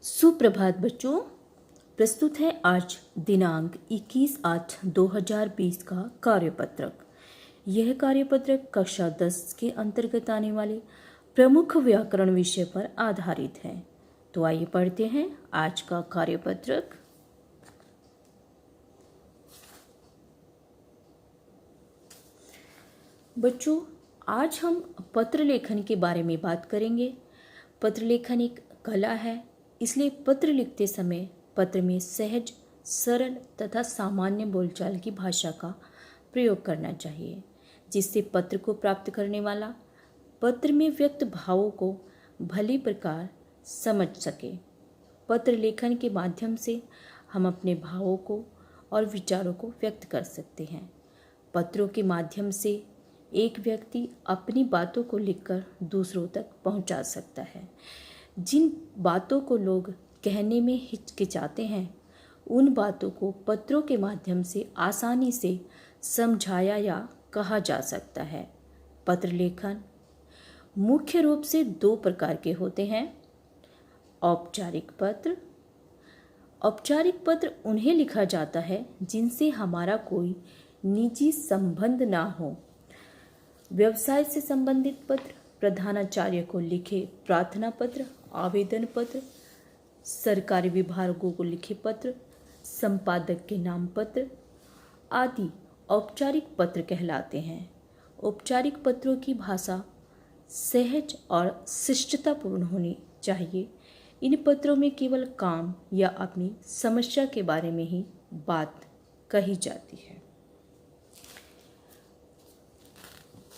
सुप्रभात बच्चों। प्रस्तुत है आज दिनांक 21/8/2020 का कार्यपत्रक। यह कार्यपत्रक कक्षा 10 के अंतर्गत आने वाले प्रमुख व्याकरण विषय पर आधारित है। तो आइए पढ़ते हैं आज का कार्यपत्रक। बच्चों, आज हम पत्र लेखन के बारे में बात करेंगे। पत्र लेखन एक कला है, इसलिए पत्र लिखते समय पत्र में सहज, सरल तथा सामान्य बोलचाल की भाषा का प्रयोग करना चाहिए, जिससे पत्र को प्राप्त करने वाला पत्र में व्यक्त भावों को भली प्रकार समझ सके। पत्र लेखन के माध्यम से हम अपने भावों को और विचारों को व्यक्त कर सकते हैं। पत्रों के माध्यम से एक व्यक्ति अपनी बातों को लिखकर दूसरों तक पहुंचा सकता है। जिन बातों को लोग कहने में हिचकिचाते हैं, उन बातों को पत्रों के माध्यम से आसानी से समझाया या कहा जा सकता है। पत्र लेखन मुख्य रूप से 2 प्रकार के होते हैं। औपचारिक पत्र। औपचारिक पत्र उन्हें लिखा जाता है जिनसे हमारा कोई निजी संबंध ना हो। व्यवसाय से संबंधित पत्र, प्रधानाचार्य को लिखे प्रार्थना पत्र, आवेदन पत्र, सरकारी विभागों को लिखे पत्र, संपादक के नाम पत्र आदि औपचारिक पत्र कहलाते हैं। औपचारिक पत्रों की भाषा सहज और शिष्टतापूर्ण होनी चाहिए। इन पत्रों में केवल काम या अपनी समस्या के बारे में ही बात कही जाती है।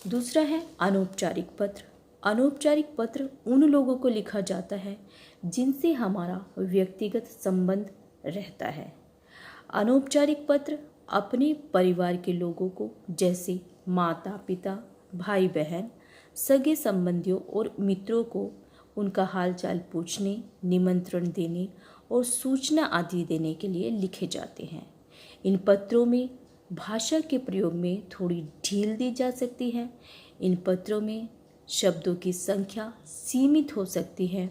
दूसरा है अनौपचारिक पत्र। अनौपचारिक पत्र उन लोगों को लिखा जाता है जिनसे हमारा व्यक्तिगत संबंध रहता है। अनौपचारिक पत्र अपने परिवार के लोगों को, जैसे माता पिता, भाई बहन, सगे संबंधियों और मित्रों को उनका हालचाल पूछने, निमंत्रण देने और सूचना आदि देने के लिए लिखे जाते हैं। इन पत्रों में भाषा के प्रयोग में थोड़ी ढील दी जा सकती है। इन पत्रों में शब्दों की संख्या सीमित हो सकती है,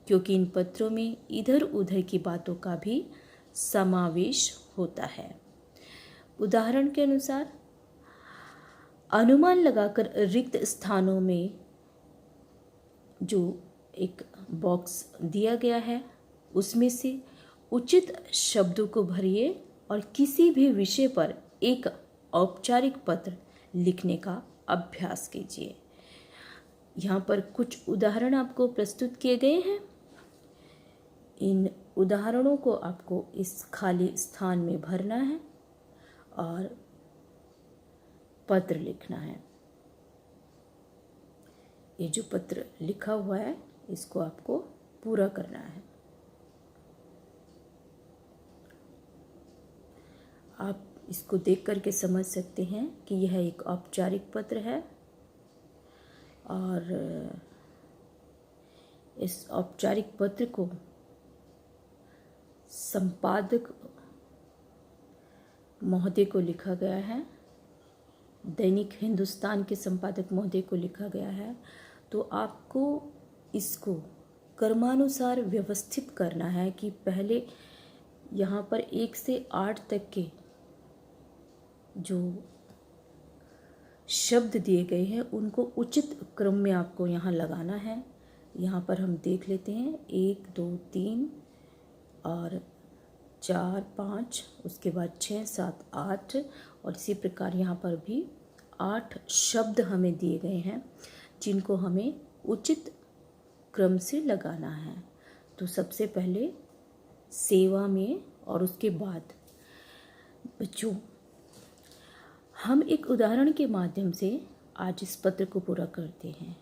क्योंकि इन पत्रों में इधर उधर की बातों का भी समावेश होता है। उदाहरण के अनुसार अनुमान लगाकर रिक्त स्थानों में जो एक बॉक्स दिया गया है, उसमें से उचित शब्दों को भरिए और किसी भी विषय पर एक औपचारिक पत्र लिखने का अभ्यास कीजिए। यहाँ पर कुछ उदाहरण आपको प्रस्तुत किए गए हैं। इन उदाहरणों को आपको इस खाली स्थान में भरना है और पत्र लिखना है। ये जो पत्र लिखा हुआ है, इसको आपको पूरा करना है। आप इसको देख करके समझ सकते हैं कि यह एक औपचारिक पत्र है और इस औपचारिक पत्र को संपादक महोदय को लिखा गया है। दैनिक हिंदुस्तान के संपादक महोदय को लिखा गया है। तो आपको इसको क्रमानुसार व्यवस्थित करना है कि पहले यहाँ पर 1 से 8 तक के जो शब्द दिए गए हैं, उनको उचित क्रम में आपको यहाँ लगाना है। यहाँ पर हम देख लेते हैं 1 2 3 और 4 5, उसके बाद 6 7 8 और इसी प्रकार यहाँ पर भी 8 शब्द हमें दिए गए हैं, जिनको हमें उचित क्रम से लगाना है। तो सबसे पहले सेवा में और उसके बाद बच्चों, हम एक उदाहरण के माध्यम से आज इस पत्र को पूरा करते हैं।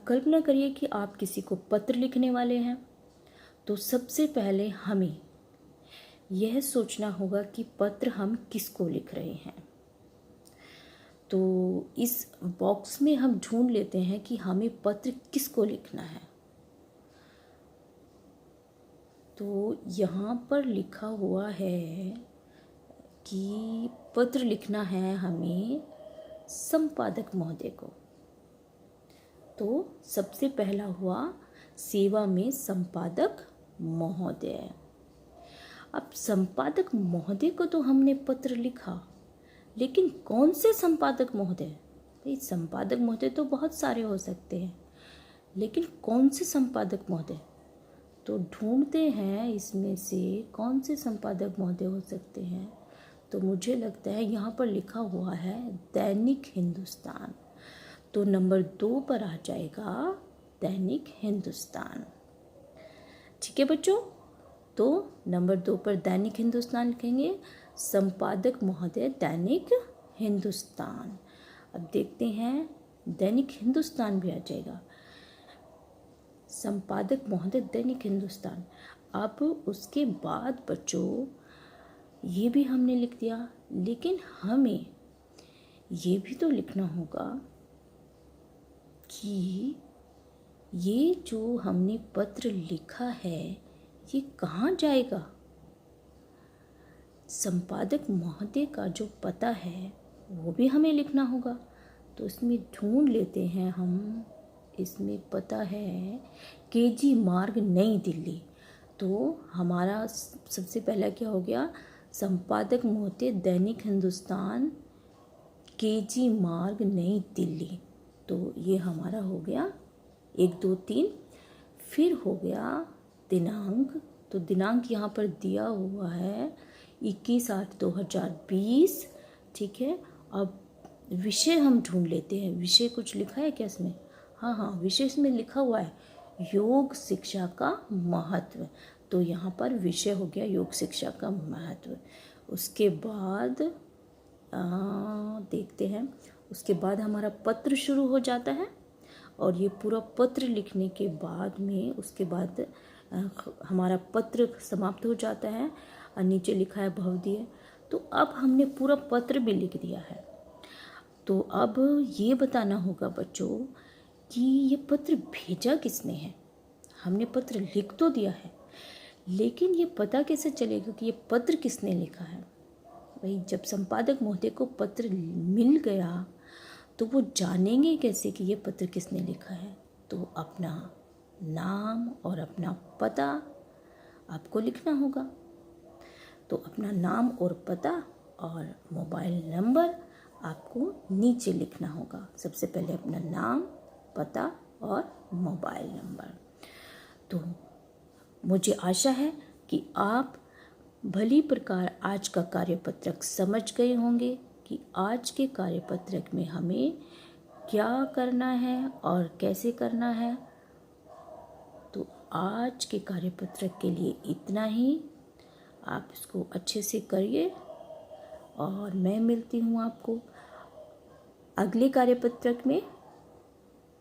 कल्पना करिए कि आप किसी को पत्र लिखने वाले हैं। तो सबसे पहले हमें यह सोचना होगा कि पत्र हम किसको लिख रहे हैं। तो इस बॉक्स में हम ढूंढ लेते हैं कि हमें पत्र किसको लिखना है। तो यहाँ पर लिखा हुआ है कि पत्र लिखना है हमें संपादक महोदय को। तो सबसे पहला हुआ सेवा में संपादक महोदय। अब संपादक महोदय को तो हमने पत्र लिखा, लेकिन कौन से संपादक महोदय? भाई संपादक महोदय तो बहुत सारे हो सकते हैं, लेकिन कौन से संपादक महोदय? तो ढूंढते हैं इसमें से कौन से संपादक महोदय हो सकते हैं। तो मुझे लगता है यहाँ पर लिखा हुआ है दैनिक हिंदुस्तान, तो नंबर 2 पर आ जाएगा दैनिक हिंदुस्तान। ठीक है बच्चों, तो नंबर 2 पर दैनिक हिंदुस्तान लिखेंगे, संपादक महोदय दैनिक हिंदुस्तान। अब देखते हैं दैनिक हिंदुस्तान भी आ जाएगा, संपादक महोदय दैनिक हिंदुस्तान। अब उसके बाद बच्चों ये भी हमने लिख दिया, लेकिन हमें ये भी तो लिखना होगा कि ये जो हमने पत्र लिखा है ये कहाँ जाएगा। संपादक महोदय का जो पता है वो भी हमें लिखना होगा। तो इसमें ढूंढ लेते हैं हम, इसमें पता है केजी मार्ग नई दिल्ली। तो हमारा सबसे पहला क्या हो गया, संपादक महोदय दैनिक हिंदुस्तान, केजी मार्ग नई दिल्ली। तो ये हमारा हो गया 1 2 3। फिर हो गया दिनांक, तो दिनांक यहाँ पर दिया हुआ है 21/8/2020। ठीक है, अब विषय हम ढूंढ लेते हैं, विषय कुछ लिखा है क्या इसमें? हाँ, विषय इसमें लिखा हुआ है योग शिक्षा का महत्व। तो यहाँ पर विषय हो गया योग शिक्षा का महत्व। उसके बाद देखते हैं, उसके बाद हमारा पत्र शुरू हो जाता है, और ये पूरा पत्र लिखने के बाद में उसके बाद हमारा पत्र समाप्त हो जाता है, और नीचे लिखा है भवदीय। तो अब हमने पूरा पत्र भी लिख दिया है। तो अब ये बताना होगा बच्चों कि ये पत्र भेजा किसने है। हमने पत्र लिख तो दिया है, लेकिन ये पता कैसे चलेगा कि ये पत्र किसने लिखा है। भाई जब संपादक महोदय को पत्र मिल गया तो वो जानेंगे कैसे कि ये पत्र किसने लिखा है। तो अपना नाम और अपना पता आपको लिखना होगा। तो अपना नाम और पता और मोबाइल नंबर आपको नीचे लिखना होगा। सबसे पहले अपना नाम, पता और मोबाइल नंबर। तो मुझे आशा है कि आप भली प्रकार आज का कार्यपत्रक समझ गए होंगे कि आज के कार्यपत्रक में हमें क्या करना है और कैसे करना है। तो आज के कार्यपत्रक के लिए इतना ही। आप इसको अच्छे से करिए, और मैं मिलती हूँ आपको अगले कार्यपत्रक में।